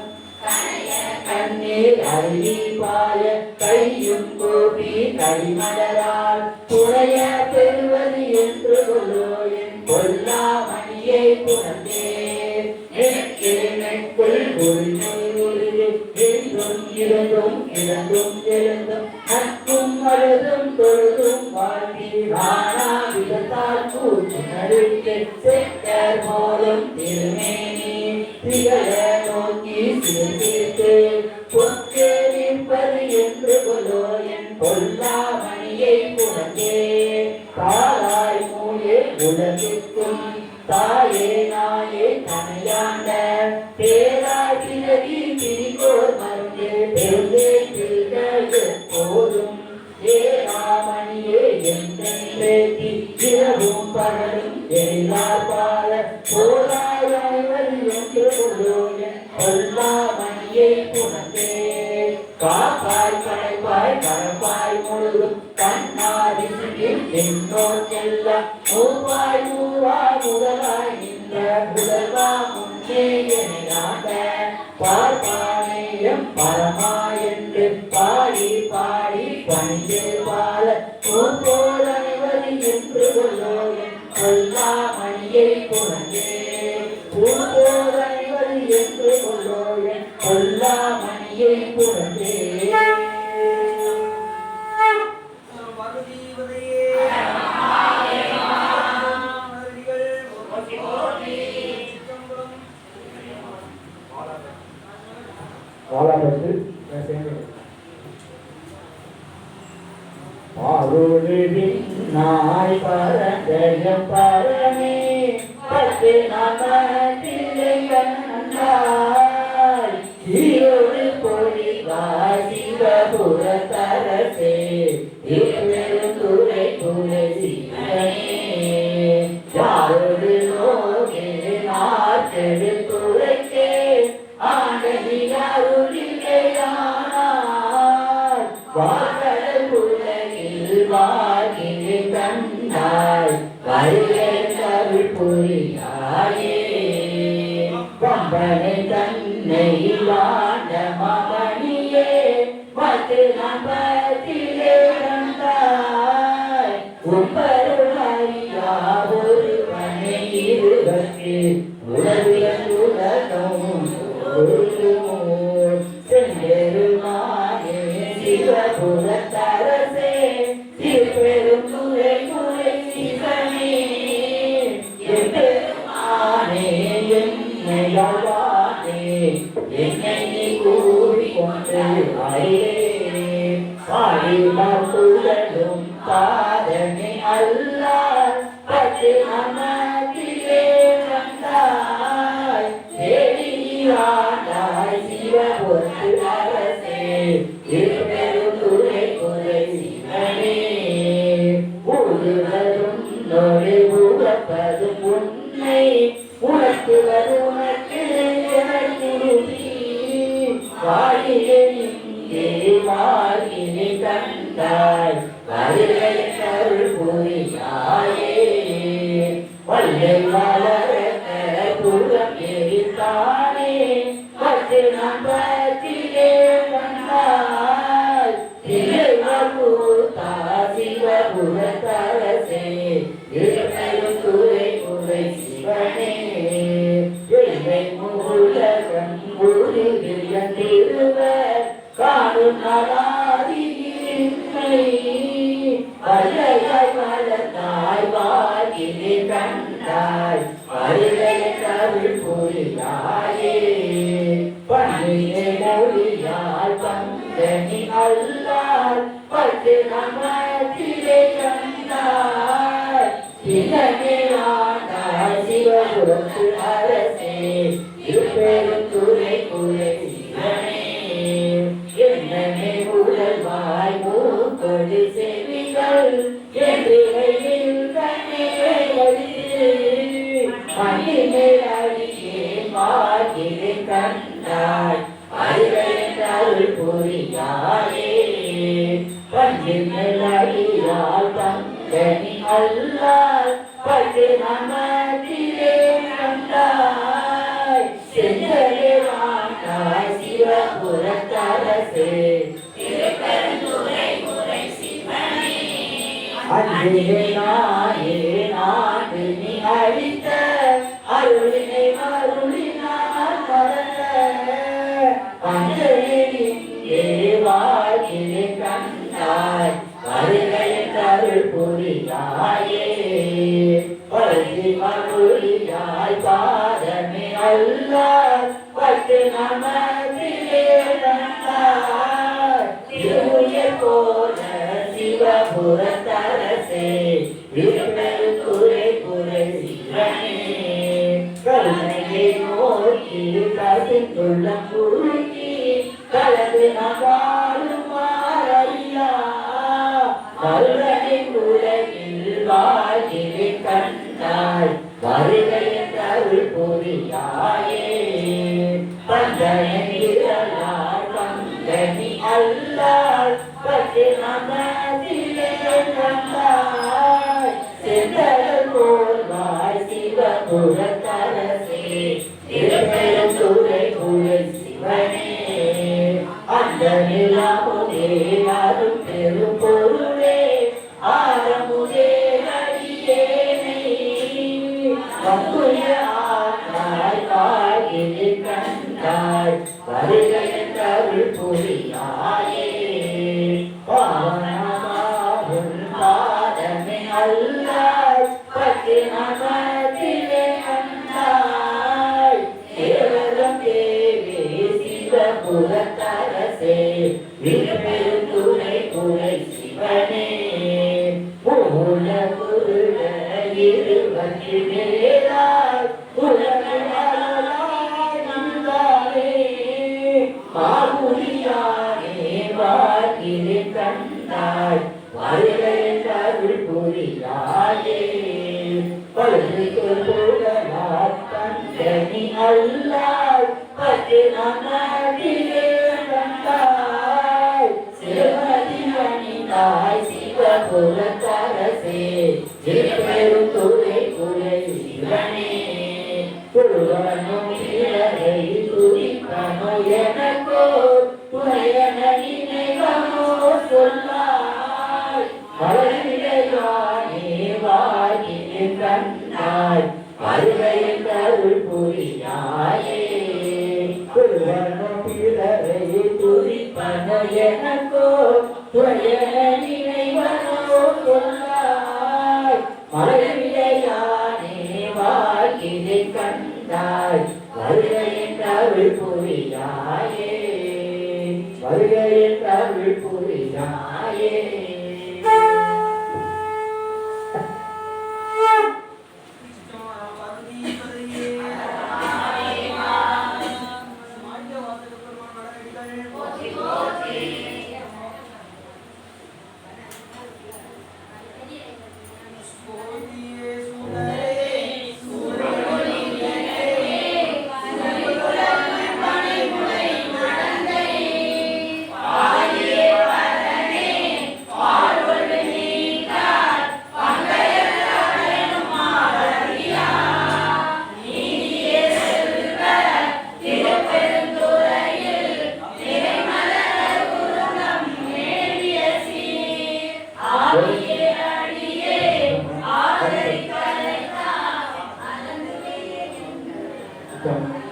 கண்ணீர் அருவி பாய கையும் கோபி கைமலரால் புனைய பெறுவது என்று கொள்ளோ என் கொல்லா மணியை புணர்ந்தே நெக்குள் என்றும் இருந்தும் இழந்தும் எழுந்தும் நட்பும் அழுதும் தொழுதும் வாழ்வி வானா விதத்தால் கூச்சு நடுக்கு செக்கர் மோதும் திருமேனி திகழ நோக்கி சிறுத்து பொற்று நிற்பது என்று கொள்ளோ என் கொல்லா மணியை புணர்ந்தே தாளாய் மூலே உலகிற்கும் தாயே நாயே தனையாண்ட பேராய் பிறவி பிரிகோர் மருந்தே பெருந்தே பிள்ளைகள் போதும் ஏராமணியே என்றேத்தி இரவும் பகலும் எல்லார் பால போராய்வது என்று கொள்ளோ என் கொல்லா மணியை புணர்ந்தே காப்பாய் களைப்பாய் கரப்பாய் முழுதும் கண்ணாதிசில் என்னோர் செல்ல மூவாய் மூவாய் முதலாய் நின்ற முதல்வா முன்னே எனையாண்ட பார்ப்பானேயம் பரமா என்று பாடி பாடி பணிந்து பால போல் அனைவது என்று கொள்ளோ என் கொல்லா மணியை புணர்ந்தே போல் அனைவது என்று கொள்ளோ என் கொல்லா மணியை புணர்ந்தே நாய் பரஞ்சயம் பரமே பத்து நாமத்திலே கண்ணாய் ஈரோடு பொழிவாய் சிவபுர தரசே பெருந்துரை துளை சிவனே யாரோடு நோகே நாற்றெடு துறைக்கே அருள் புரியாயே பம்பனை தன்னை ஆண்ட மகனியே மற்ற நம்பத்திலே வந்தாய் உம்பருள் அறியா ஒருவனை இருவருக்கு உலகம் சென்றெருமானே சிவபுரத்தரசே திருப்பெரும் துறை துறை சிவனே எம்பெருமானே என்னையாவானே என்னை நீ கூறிக்கொண்டு அறியே பாடினார் புகழும் பாதனை அல்லார் பத்து நமத்திலே வந்தாய் தேடியாண்டாய் சிவபுரத்து அரசே திருப்பெரும் துறை துறை சிவனே ஊடுவரும் நொழி உழப்பதும் உன்னை உணர்த்துவது உனக்கு வாழிலே இங்கே வாழ்கினை கண்டாய் வருகை அருள் புரியாயே வல்லை வளர புறம் எரித்தானே பத்து நம்பத்திலே வந்தாய் திருவூத்தா சிவபுரத்தரசே திருப்பெரும் துறை துறை சிவனே எல்லை மூலகம் திருவர் காணும் நலாதியின்மை வல்லையாய் வளர்ந்தாய் வாயிலே கண்டாய் வருகை அருள் புரியாயே பண்ணிலே மொழியால் பங்கனி அல்லால் பட்டு நமத்திலே கண்டாய் சிவனே ஆண்டாய் சிவபுரத்து அரசே திருப்பெரும் துறை துறை சிவனே என்னை உடல்வாய் மூக்கொடு செவிகள் என்றிவையில் கண்ணே மண்ணிலே அடியே மாகிலே கண்டாய் அறிவையின் அருள் புரியாயே பஞ்சில் அடியால் பங்கனி அல்லால் பட்டு நமத்திலே கண்டாய் செஞ்சலே வாண்டாய் சிவபுரத்தரசே அன்பிலே நானே நாடு நீ அழித்த அருளினை மருளினார் மறந்த அஞ்சலிலே வாழ்கிலே கண்டாய் வருகை அருள் புரியாயே பருதி மருளியாய் பாதமே அல்லார் பட்டு நமத்திலே வந்தாய் திருவுயர் போல சிவபுரத்தரசே திருப்பெரும் துறை துறை சிவனே கருணையை நோக்கி கசிந்துள்ள குருக்கி கலந்து நகாலும் மாறியா கருணை உலகில் வாழ்கிலே கண்டாய் வருகை அருள் புரியாயே பந்தனை விரலார் பந்தனி அல்லார் பட்டு நமத்திலே கண்டாய் செந்தல் போல்வாய் சிவபுரத்தரசே திருப்பெரும் துறை துறை சிவனே அந்த நிலாமுதே அரும் பெரும் பொருளே ஆரமுதே அடியேனை வந்துய ஆனாய் வாழ்கிலே கண்டாய் வருகை அருள் புரியாயே பாவனமாகும் பாதமே அல்லாய் பட்டு நமத்திலே கண்டாய் தேவரம் தேவே சிவபுரத்தரசே திருப்பெரும் துறை துறை சிவனே மூல குருட இருவற்றி மேலாய் உலகளாய் நந்தாரே மாமுனியானே வாழ்கிலே கண்டாய் வருகை அருள் புரியாயே பழுதுக்கு புகழார் பந்தனி அல்லாய் பட்டு நமத்திலே கண்டாய் சிவமதி அணிந்தாய் சிவபுரத்தரசே திருப்பெரும் துறை புரியாய் வருக என்ற அருள் புரியாயே திருவண்ண பிறரை துதிப்பன எனக்கோ துயர நினைவனோ சொல்லாய் மறைவிடையானே வாழ்கினை கண்டாய் வருக என்ற அருள் புரியாயே வருக என்ற அருள் புரியாயே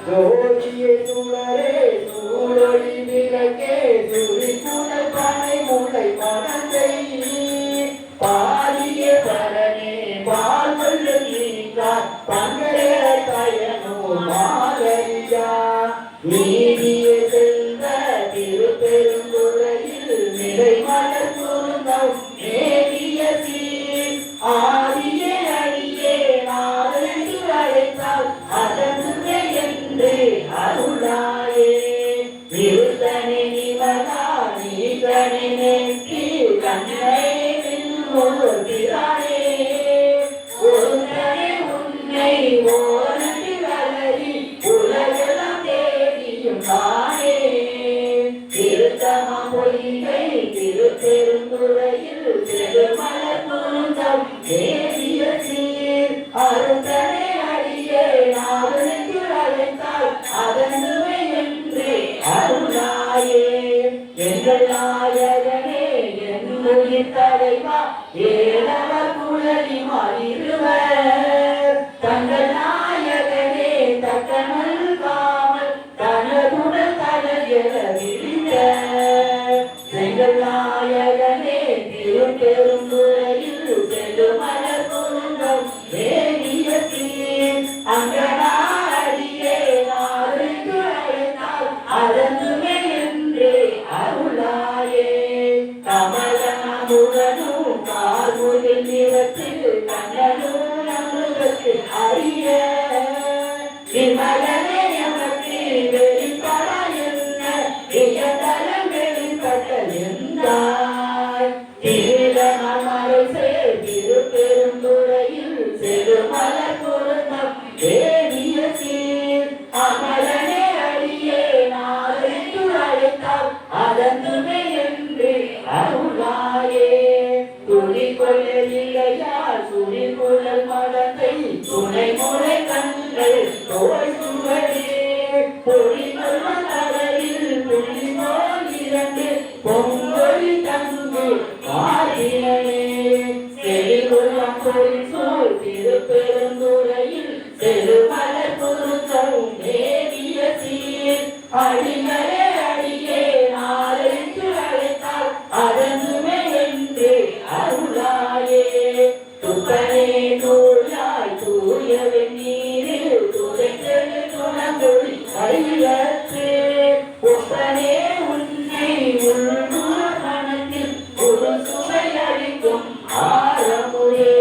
ஜோதியே சுடரே சூழொளி விளக்கே சுரிகுணல் பனை முளை மனதை பாடிய பரனே பால்வல்ல நீங்கார் பங்கைய பயனோ மாலையா நீதிய செல்வ திருப்பெருந்துறையில் நிலை மலர் சுருங்கம் நேரிய சீர் ஆரிய அடியே நாளைக்கு அழைத்தால் அதன் அருளாயே இருத்தனை நிவதா நீதனை நெற்றி கண்ணை பின்முழுகிறானே ஒருத்தனை உன்னை ஓரத்தில் வளரி உலகெல்லாம் தேடியும் தானே திருத்தமா பொய்கை திருப்பெருந்துறையில் திருமலர் குருந்தம் தேடிய சீர் அருந்தனை அடியே நாவலுக்கு அழைத்தால் அதனுமே என்று அருளாயே எங்கள் நாயகனே என் உயிர் தலைவா ஏழவர் குழலி மாறிடுவர் தங்கள் நாயகனே தக்கனல் காமல் தனதுடன் தனல் என விழித்த எங்கள் நாயகனே திருப்பெருந்துறையில் செல்லுமலர் குருந்தம் தேடிய சீர் அங்கனாடியே நாளுக்கு அழைத்தால் அதனுமே என்று அருளாயே கமலமுடனும் கார்முகில் நிறத்தில் கண்ணனும் நம்மளுக்கு அறிய விமலனே எமக்கு வெளிப்பட என்ன வியதலம் வெளிப்பட்ட என்றாய் திருமலை சேர் திருப்பெருந்துறையில் செருமலர் குருந்தம் தேடிய சீர் அமலனே அடியே நாளைக்கு அழைத்தால் அதனுமே என்று அருளாயே துணி கொள்ளையால் சுழி குழல் மடத்தை துணை முறை கண்கள் தோல் சுவடே பொறி கடலில் புள்ளி நோய் இரண்டு பொங்கொழி தங்கு காதினே செழிகுளம் பொறி சோல் திருப்பெருந்துறையில் செருமலர் குருந்தம் தேடிய சீர் அடிகளே அடியே நாளைக்கு அழைத்தால் அதனுமே என்று அருளாயே துப்பனே தூளாய் தூய வெந்நீரில் துதைத்தது துணங்கொழி கையிலற்று உப்பனே உன்னை உள்ளூர் மனத்தில் ஒரு சுவை அளிக்கும் ஆரமுரே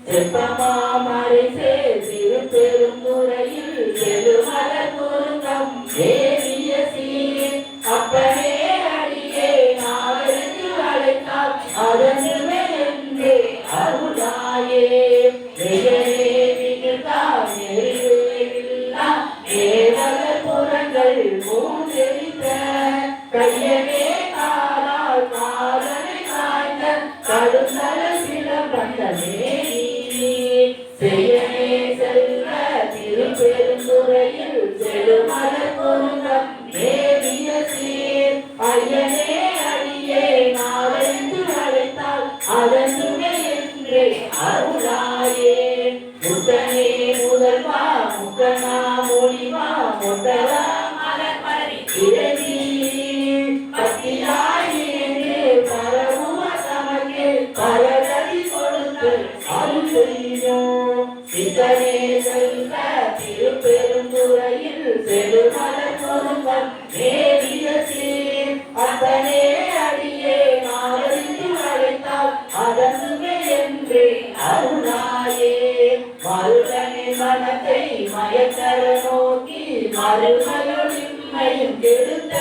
செப்பமாமரை சேர் திருப்பெருந்துறையில் செழுமலர் குருந்தம் தேடிய சீர் அப்பனே அடியே நாளுக்கு அழைத்தால் அதனுமே என்று அருளாயே மிகவே மிகுதா நெறிவில்லா தேவலர் புறங்கள் மூன்றெரித்த கையவே காலால் காலனை காய்ந்த கடுந்தல சிலம்பந்தமே செய்யவே செல்வ திருப்பெருந்துறையில் செழுமலர் குருந்தம் தேடிய சீர் ஐயனே அடியே நாளைக்கு அழைத்தால் அதனுமே என்று அருளாயே முத்தனை அருள் செய்யும் சித்தனே செல்வ திருப்பெருந்துறையில் செழுமலர் பொருந்தம் நேரிய சீர் அத்தனே அடியே நாளறிந்து அழைத்தால் அதன்மே என்று அருளாயே மருதனே மனத்தை மயக்கர நோக்கி மறுமையும் கெடுத்த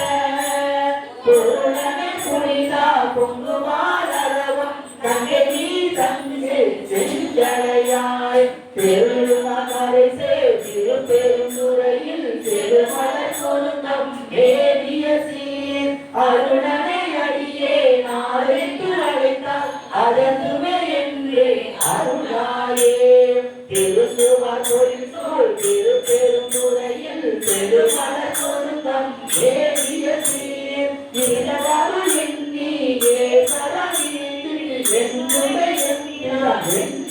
பொருளனை புனிதா பொங்குவாரவம் தங்கி தங்கு செஞ்சடையாய் பெருமாறை திருப்பெருந்துறையில் செருமலர் பொருந்தம் ஏறிய சீர் அருணனை அடியே நாளைக்கு அழைத்தால் அதனுமே என்று அருளாயே திருத்துவார் சொல் திருப்பெருந்துறையில் செருமலர் பொருந்தம் ஏறிய சீர் நிலவரு எண்ணி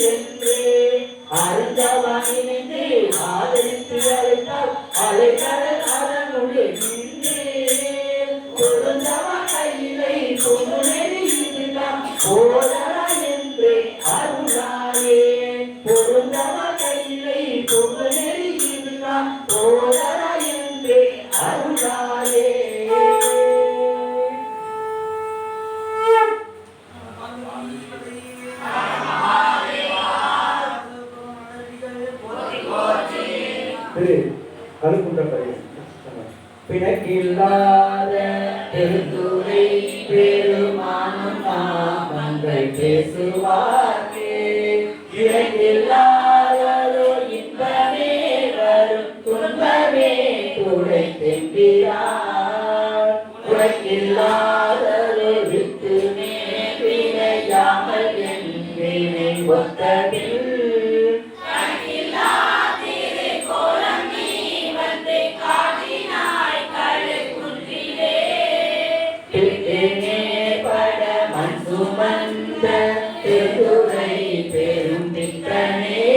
என்றே அருந்தவானின்றே ஆதரித்து அழைத்தால் அழைத்தல் அதனுடைய பொருந்தவ கையிலை பொருளெறியலாம் போதரா என்றே அருளாயே பொருந்தவ கையிலை பொருளெறியலாம் போதரா என்றே அருளாயே பிணக்கில்லாத பெருந்துரை பெருமானும் நாமங்கள் பேசுவார்க்கே இறங்கில்லாதோ இன்பமே வரும் துன்பமே துணை தெம்பிரார் உரைக்கில்லாதோ வித்துமே வினையாமல் என் வினை ஒத்ததில் சுமந்த திருத்துறை பெரும் திக்கனே